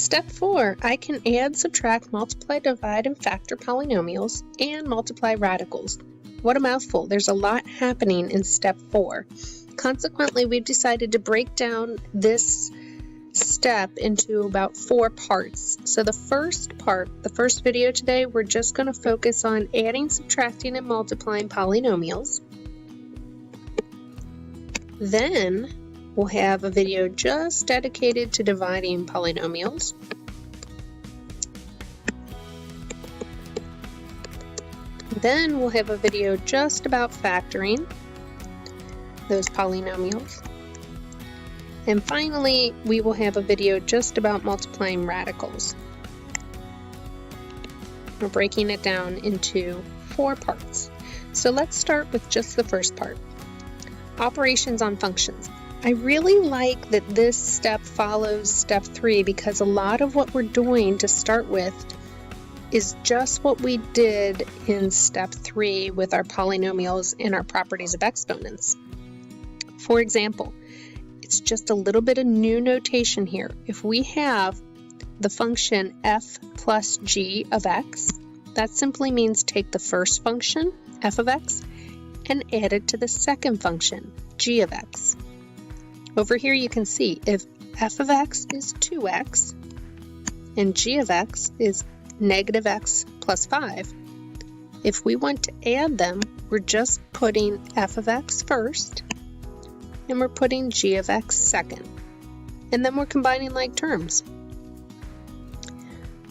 Step 4, I can add, subtract, multiply, divide, and factor polynomials and multiply radicals. What a mouthful. There's a lot happening in step 4. Consequently, we've decided to break down this step into about 4 parts. So the first part, the first video today, we're just going to focus on adding, subtracting, and multiplying polynomials. Then we'll have a video just dedicated to dividing polynomials. Then we'll have a video just about factoring those polynomials. And finally, we will have a video just about multiplying radicals. We're breaking it down into 4 parts. So let's start with just the first part. Operations on functions. I really like that this step follows step 3 because a lot of what we're doing to start with is just what we did in step 3 with our polynomials and our properties of exponents. For example, it's just a little bit of new notation here. If we have the function f plus g of x, that simply means take the first function, f of x, and add it to the second function, g of x. Over here you can see if f of x is 2x and g of x is negative x plus 5, if we want to add them, we're just putting f of x first and we're putting g of x second. And then we're combining like terms.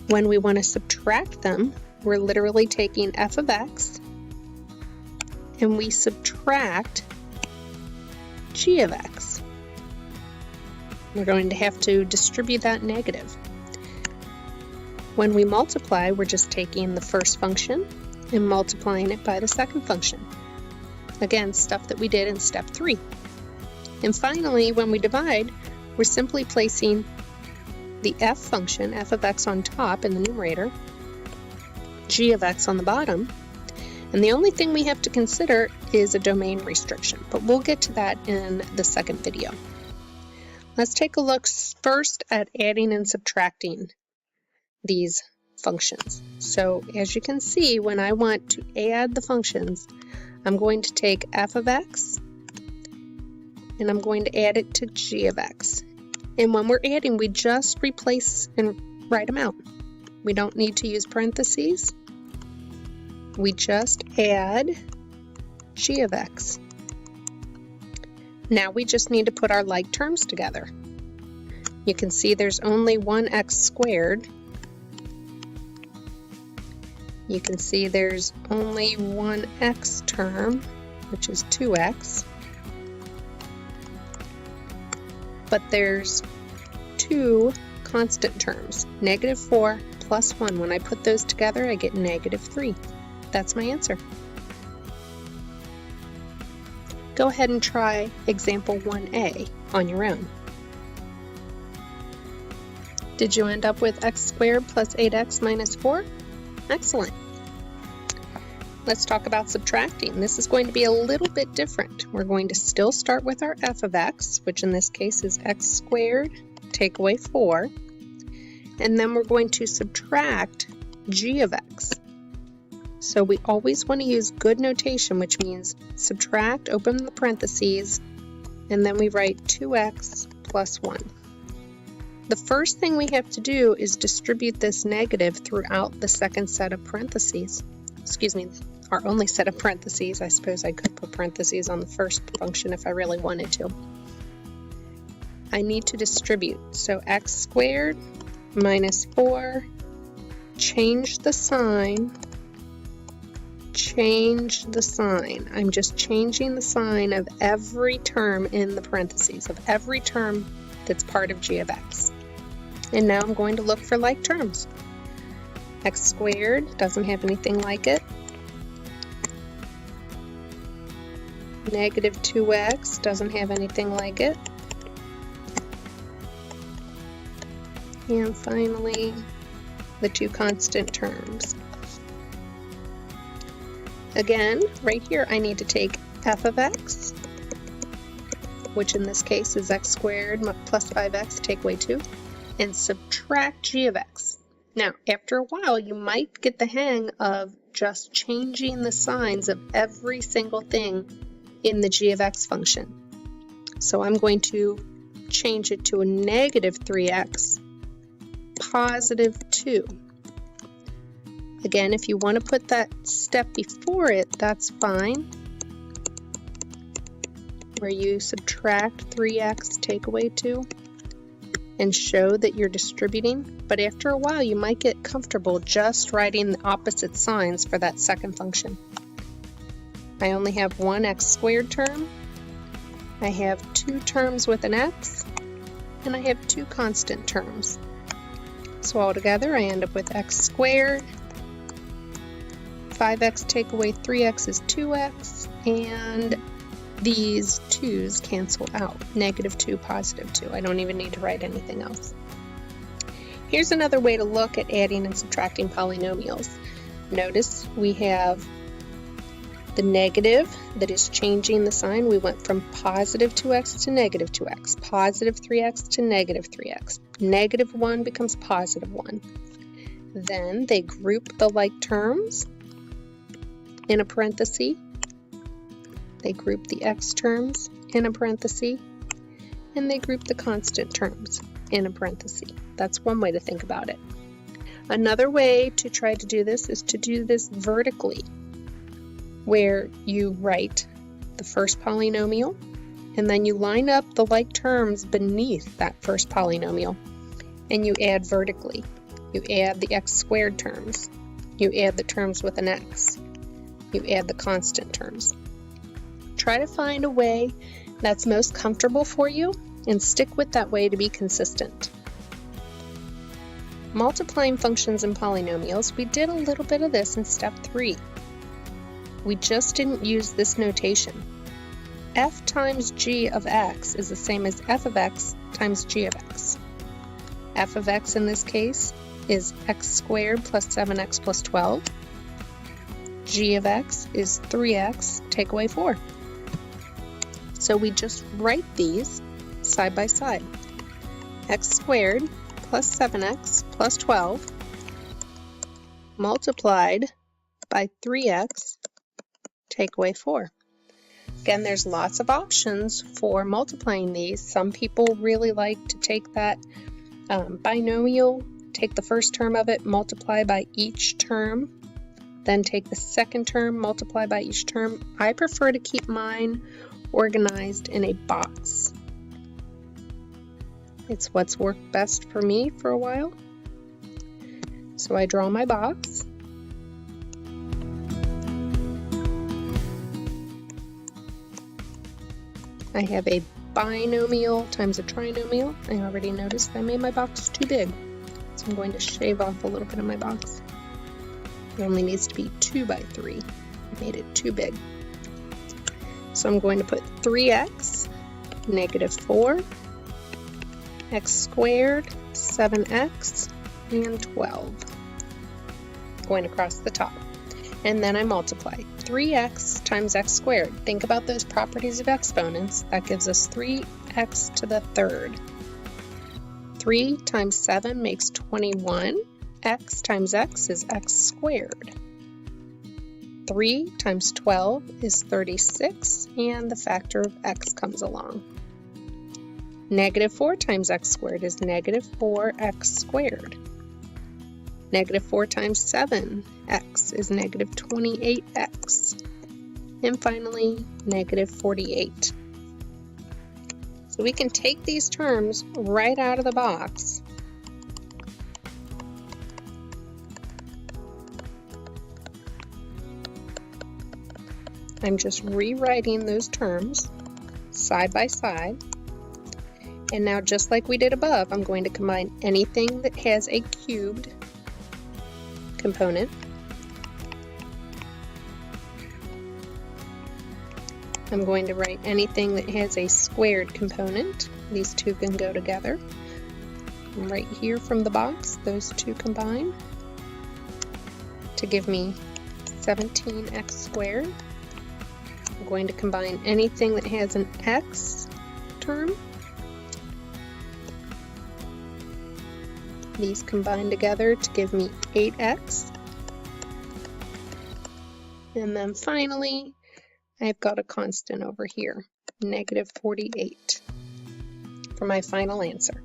When we want to subtract them, we're literally taking f of x and we subtract g of x. We're going to have to distribute that negative. When we multiply, we're just taking the first function and multiplying it by the second function. Again, stuff that we did in step 3. And finally, when we divide, we're simply placing the f function, f of x on top in the numerator, g of x on the bottom, and the only thing we have to consider is a domain restriction, but we'll get to that in the second video. Let's take a look first at adding and subtracting these functions. So as you can see, when I want to add the functions, I'm going to take f of x and I'm going to add it to g of x. And when we're adding, we just replace and write them out. We don't need to use parentheses. We just add g of x. Now we just need to put our like terms together. You can see there's only one x squared. You can see there's only one x term, which is 2x. But there's 2 constant terms, negative 4 plus 1. When I put those together, I get negative 3. That's my answer. Go ahead and try example 1a on your own. Did you end up with x squared plus 8x minus 4? Excellent. Let's talk about subtracting. This is going to be a little bit different. We're going to still start with our f of x, which in this case is x squared, take away 4, and then we're going to subtract g of x. So we always want to use good notation, which means subtract, open the parentheses, and then we write 2x plus 1. The first thing we have to do is distribute this negative throughout the second set of parentheses. Excuse me, our only set of parentheses. I suppose I could put parentheses on the first function if I really wanted to. I need to distribute. So x squared minus 4, change the sign. Change the sign. I'm just changing the sign of every term in the parentheses, of every term that's part of g of x. And now I'm going to look for like terms. X squared doesn't have anything like it. Negative 2x doesn't have anything like it. And finally, the 2 constant terms. Again, right here I need to take f of x, which in this case is x squared plus 5x, take away 2, and subtract g of x. Now, after a while, you might get the hang of just changing the signs of every single thing in the g of x function. So I'm going to change it to a negative 3x, positive 2. Again, if you want to put that step before it, that's fine, where you subtract 3x, take away 2, and show that you're distributing. But after a while, you might get comfortable just writing the opposite signs for that second function. I only have one x squared term, I have two terms with an x, and I have two constant terms. So altogether, I end up with x squared, 5x take away 3x is 2x, and these 2's cancel out. Negative 2, positive 2. I don't even need to write anything else. Here's another way to look at adding and subtracting polynomials. Notice we have the negative that is changing the sign. We went from positive 2x to negative 2x, positive 3x to negative 3x. Negative 1 becomes positive 1. Then they group the like terms in a parenthesis. They group the x terms in a parenthesis, and they group the constant terms in a parenthesis. That's one way to think about it. Another way to try to do this is to do this vertically, where you write the first polynomial, and then you line up the like terms beneath that first polynomial, and you add vertically. You add the x squared terms, you add the terms with an x, you add the constant terms. Try to find a way that's most comfortable for you and stick with that way to be consistent. Multiplying functions and polynomials, we did a little bit of this in step 3. We just didn't use this notation. F times g of x is the same as f of x times g of x. F of x in this case is x squared plus 7x plus 12. G of x is 3x, take away 4. So we just write these side by side. X squared plus 7x plus 12 multiplied by 3x, take away 4. Again, there's lots of options for multiplying these. Some people really like to take that binomial, take the first term of it, multiply by each term, then take the second term, multiply by each term. I prefer to keep mine organized in a box. It's what's worked best for me for a while. So I draw my box. I have a binomial times a trinomial. I already noticed I made my box too big, so I'm going to shave off a little bit of my box. It only needs to be 2 by 3. I made it too big. So I'm going to put 3x, negative 4, x squared, 7x, and 12. Going across the top. And then I multiply. 3x times x squared. Think about those properties of exponents. That gives us 3x to the third. 3 times 7 makes 21. X times x is x squared. 3 times 12 is 36, and the factor of x comes along. Negative 4 times x squared is negative 4x squared. Negative 4 times 7x is negative 28x. And finally, negative 48. So we can take these terms right out of the box. I'm just rewriting those terms side by side. And now, just like we did above, I'm going to combine anything that has a cubed component. I'm going to write anything that has a squared component. These two can go together. And right here from the box, those two combine to give me 17x squared. I'm going to combine anything that has an x term. These combine together to give me 8x. And then finally, I've got a constant over here, negative 48, for my final answer.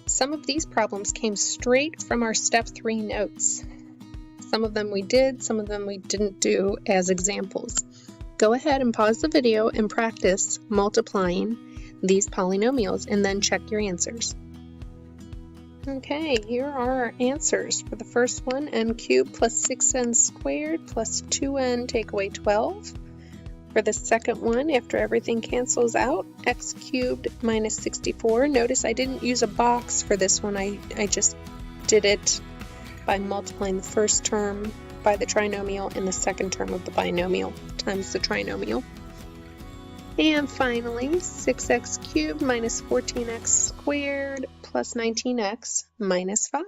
Some of these problems came straight from our Step 3 notes. Some of them we did, some of them we didn't do as examples. Go ahead and pause the video and practice multiplying these polynomials and then check your answers. Okay, here are our answers. For the first one, n cubed plus 6n squared plus 2n take away 12. For the second one, after everything cancels out, x cubed minus 64. Notice I didn't use a box for this one. I just did it by multiplying the first term by the trinomial and the second term of the binomial times the trinomial. And finally, 6x cubed minus 14x squared plus 19x minus 5.